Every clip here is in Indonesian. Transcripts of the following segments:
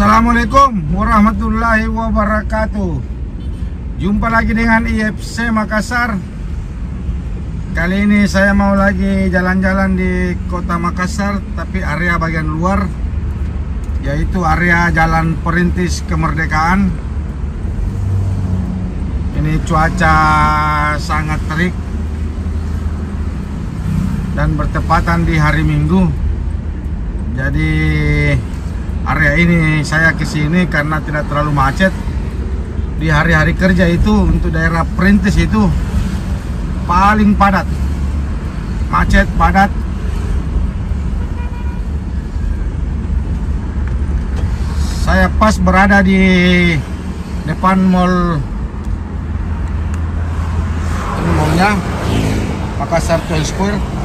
Assalamualaikum warahmatullahi wabarakatuh. Jumpa lagi dengan IFC Makassar. Kali ini saya mau lagi jalan-jalan di kota Makassar, tapi area bagian luar, yaitu area Jalan Perintis Kemerdekaan. Ini cuaca sangat terik dan bertepatan di hari Minggu. Jadi area ini saya kesini karena tidak terlalu macet. Di hari-hari kerja itu untuk daerah Perintis itu paling padat, macet padat. Saya pas berada di depan mall, ini mallnya Makassar Town Square.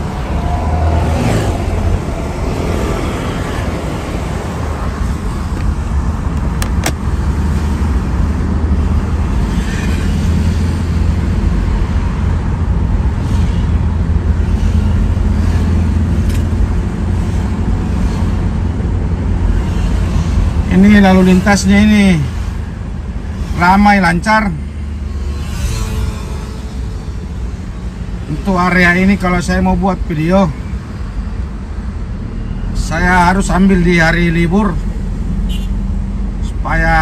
Ini lalu lintasnya ini ramai, lancar. Untuk area ini kalau saya mau buat video, saya harus ambil di hari libur supaya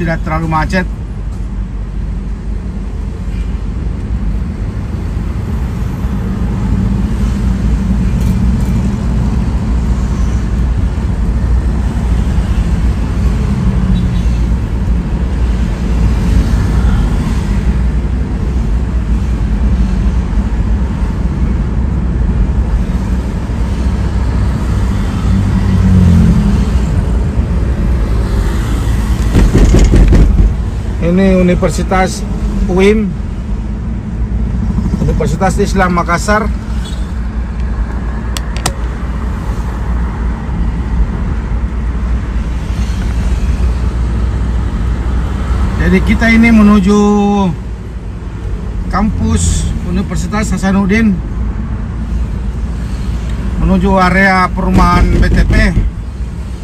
tidak terlalu macet. Ini Universitas UIM, Universitas Islam Makassar. Jadi kita ini menuju kampus Universitas Hasanuddin, menuju area perumahan BTP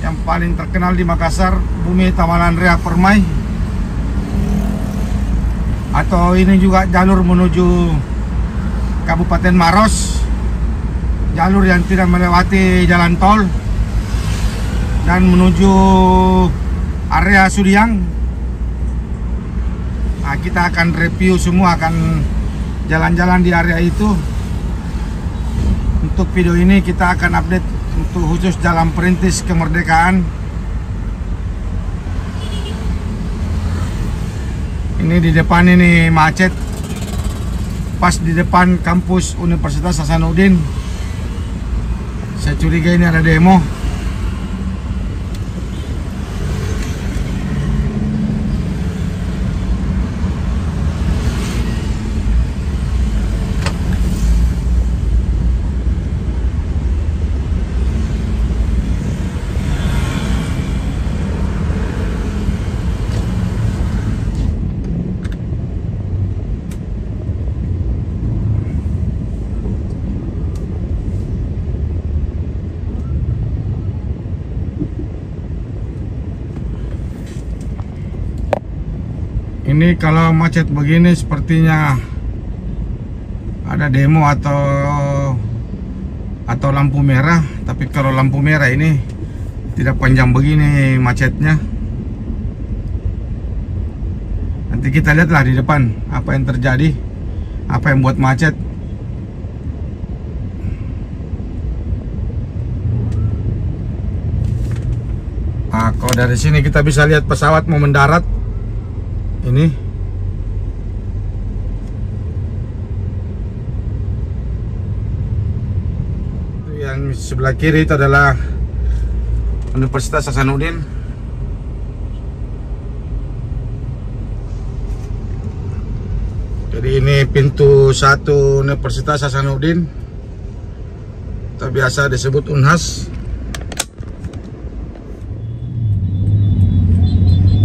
yang paling terkenal di Makassar, Bumi Tamalan Rea Permai. Atau ini juga jalur menuju Kabupaten Maros, jalur yang tidak melewati jalan tol, dan menuju area Sudiang. Nah, kita akan review semua, akan jalan-jalan di area itu. Untuk video ini kita akan update untuk khusus Jalan Perintis Kemerdekaan. Ini di depan ini macet, pas di depan kampus Universitas Hasanuddin. Saya curiga ini ada demo. Ini kalau macet begini sepertinya ada demo atau lampu merah. Tapi kalau lampu merah ini tidak panjang begini macetnya. Nanti kita lihatlah di depan apa yang terjadi, apa yang buat macet. Nah, kalau dari sini kita bisa lihat pesawat mau mendarat. Ini yang sebelah kiri itu adalah Universitas Hasanuddin. Jadi ini pintu 1 Universitas Hasanuddin, atau biasa disebut Unhas.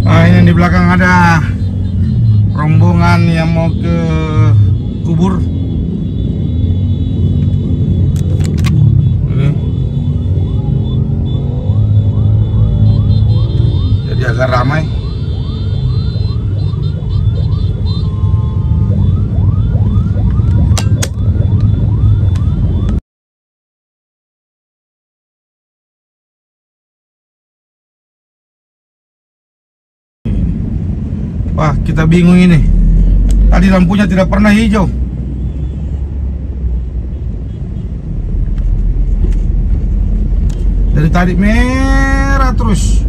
Nah, ini di belakang ada rombongan yang mau ke kubur. Ini agak ramai. Wah, kita bingung ini. Tadi lampunya tidak pernah hijau. Dari tadi merah terus.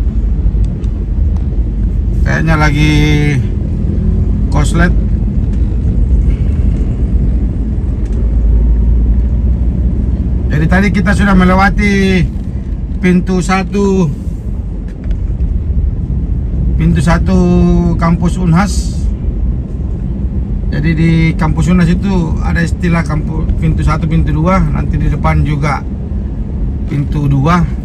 Kayaknya lagi koslet. Jadi tadi kita sudah melewati pintu satu kampus Unhas. Jadi di kampus Unhas itu ada istilah pintu 1, pintu 2. Nanti di depan juga pintu 2.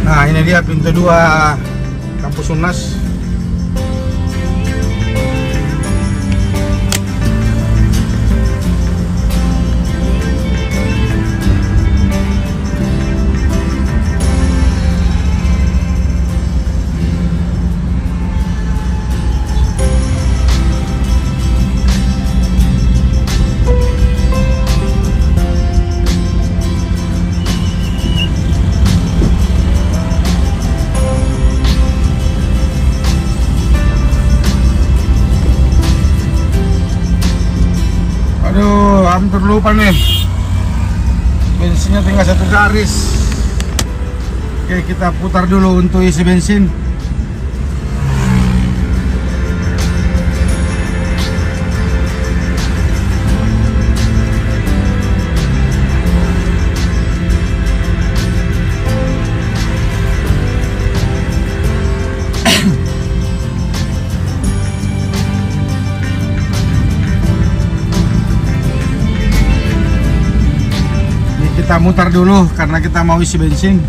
Nah, ini dia pintu 2 kampus Unhas. Aduh, hampir lupa nih. Bensinnya tinggal 1 garis. Oke, kita putar dulu untuk isi bensin. Kita mutar dulu karena kita mau isi bensin.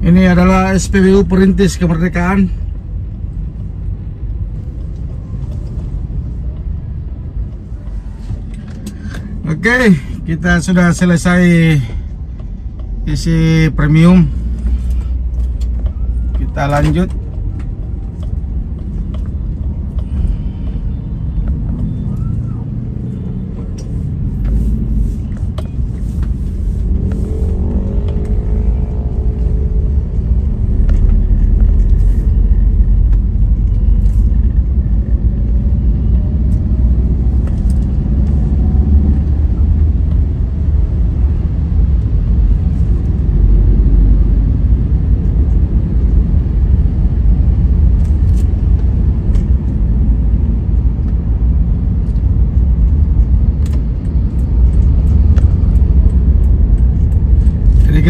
Ini adalah SPBU Perintis Kemerdekaan. Oke, kita sudah selesai isi premium. Kita lanjut.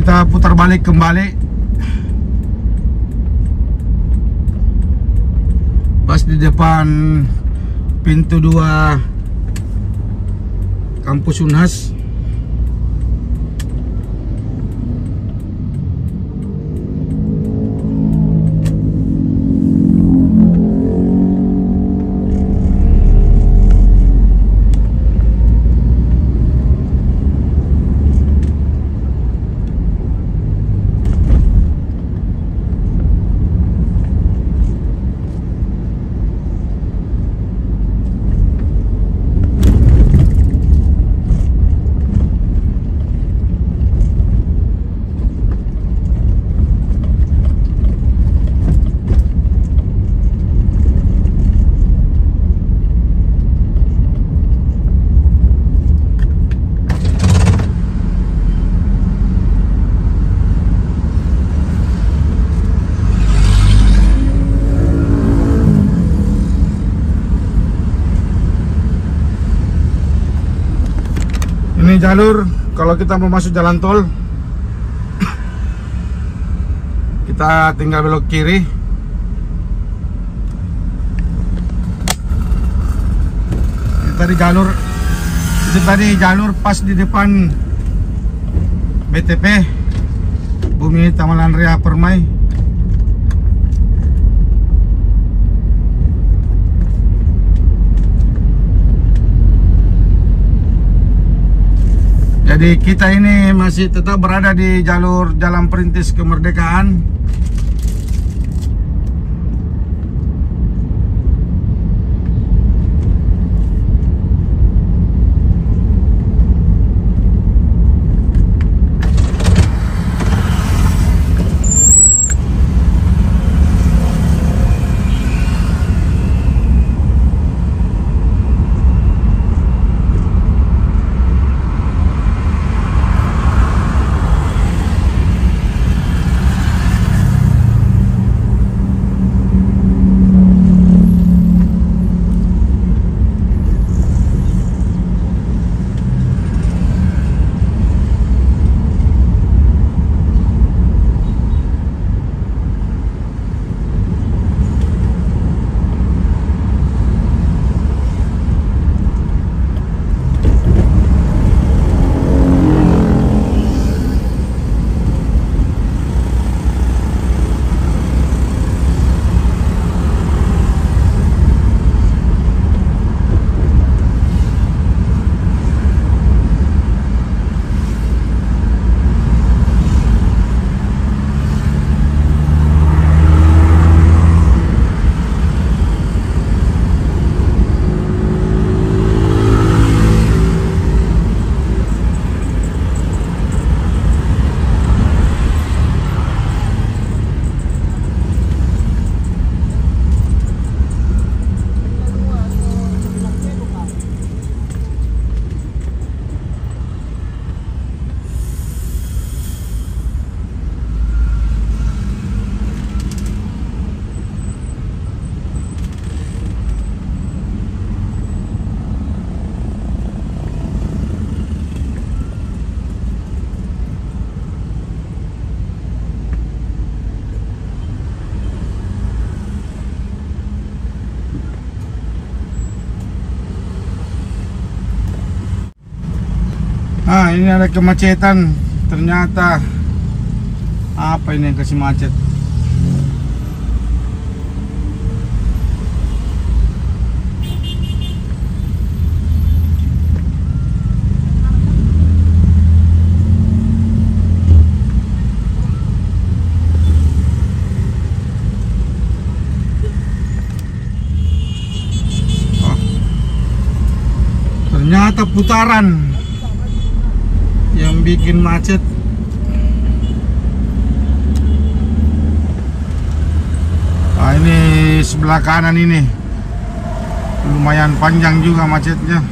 kita putar balik kembali. Pas di depan pintu 2 kampus Unhas. Ini jalur kalau kita mau masuk jalan tol, kita tinggal belok kiri. Itu tadi jalur pas di depan BTP, Bumi Tamalan Ria Permai. Jadi kita ini masih tetap berada di jalur Jalan Perintis Kemerdekaan. Ini ada kemacetan. Ternyata apa ini yang kasih macet? Ternyata putaran yang bikin macet. Nah, ini sebelah kanan ini lumayan panjang juga macetnya.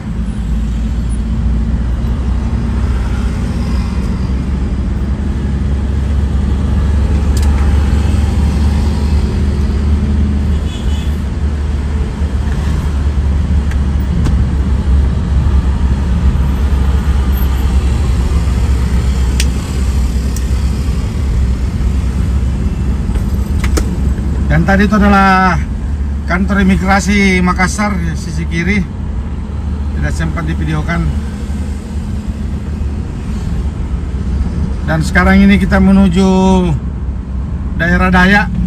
tadi itu adalah kantor imigrasi Makassar, sisi kiri. Tidak sempat divideokan. Dan sekarang ini kita menuju daerah Dayak.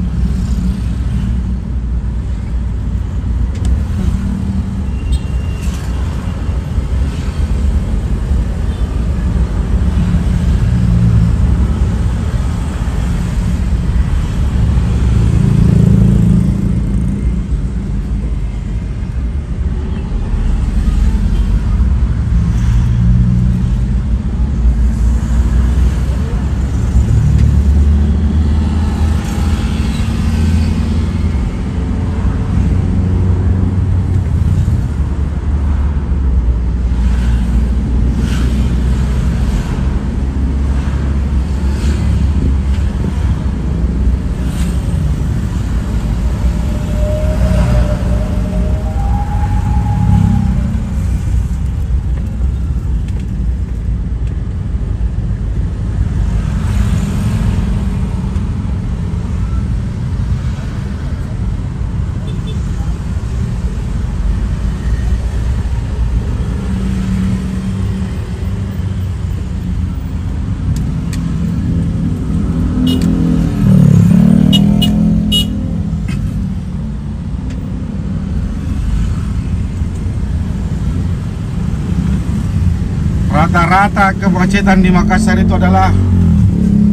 Rata-rata kemacetan di Makassar itu adalah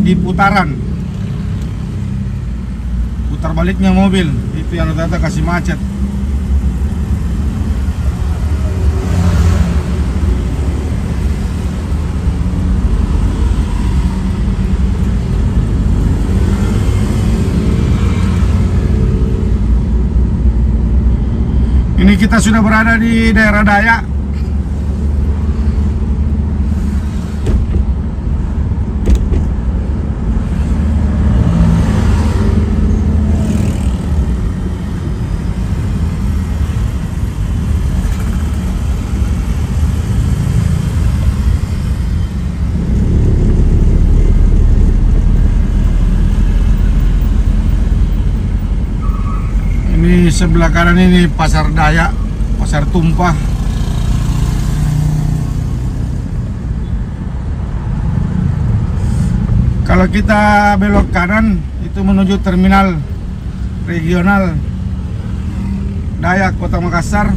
di putaran, putar baliknya mobil, itu yang rata-rata kasih macet. Ini kita sudah berada di daerah Dayak. Ini sebelah kanan ini pasar Dayak, pasar tumpah. Kalau kita belok kanan itu menuju terminal regional Dayak Kota Makassar.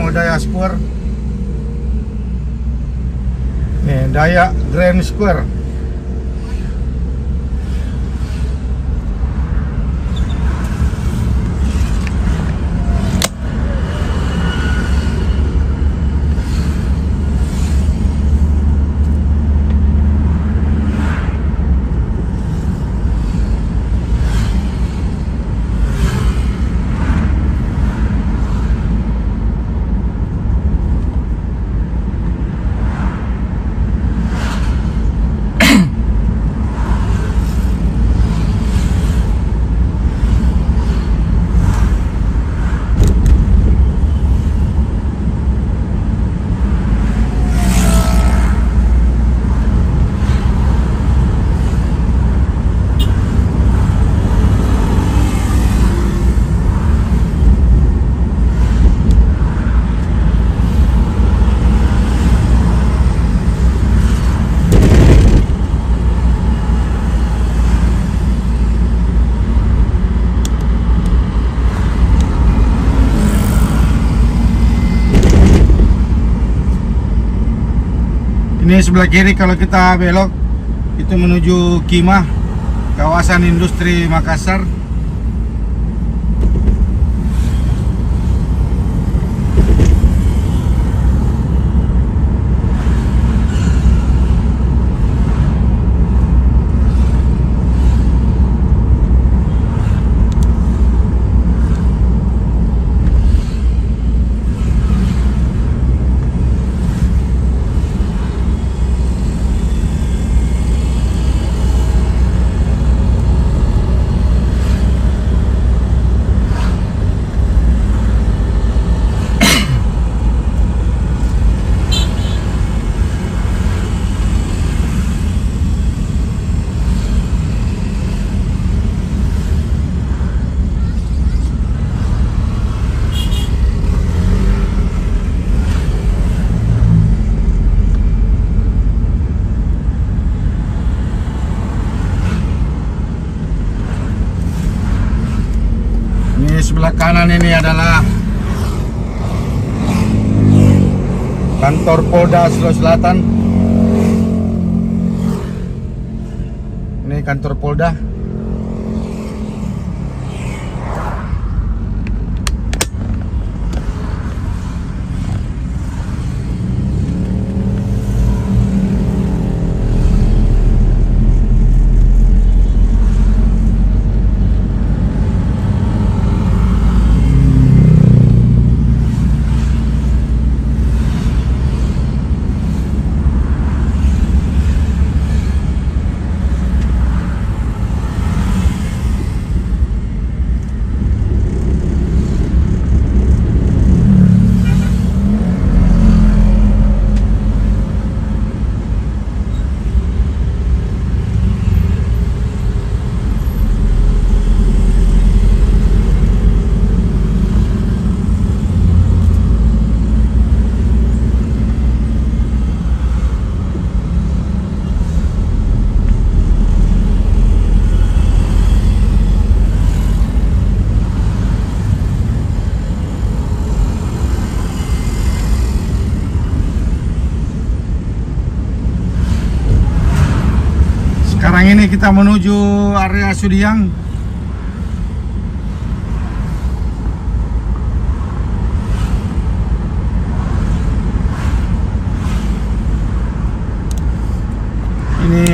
Dayak Square. Nih, Dayak Grand Square. Ini sebelah kiri kalau kita belok itu menuju Kimah, kawasan industri Makassar. kanan ini adalah kantor Polda Sulawesi Selatan. Ini kantor Polda. Sekarang ini kita menuju area Sudiang. Ini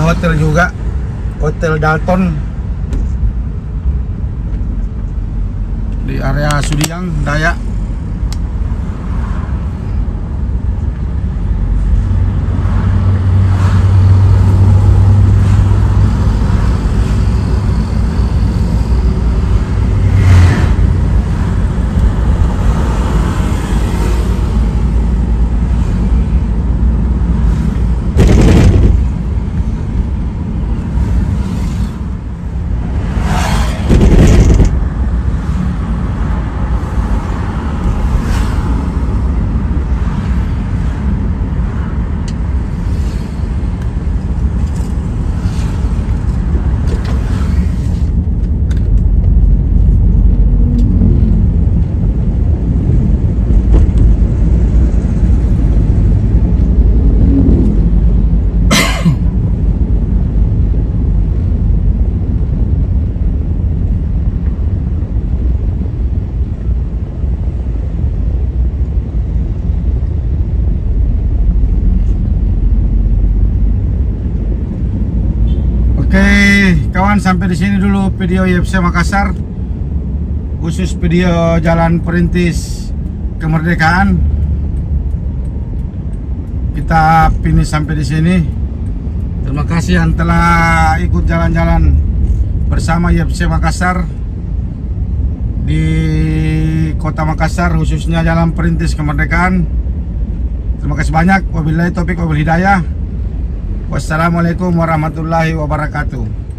hotel juga, Hotel Dalton di area Sudiang, Dayak. Oke, kawan, sampai di sini dulu video IFC Makassar, khusus video Jalan Perintis Kemerdekaan. Kita finish sampai di sini. Terima kasih yang telah ikut jalan-jalan bersama IFC Makassar di Kota Makassar, khususnya Jalan Perintis Kemerdekaan. Terima kasih banyak. Wabillahi taufiq wal hidayah. Wassalamualaikum warahmatullahi wabarakatuh.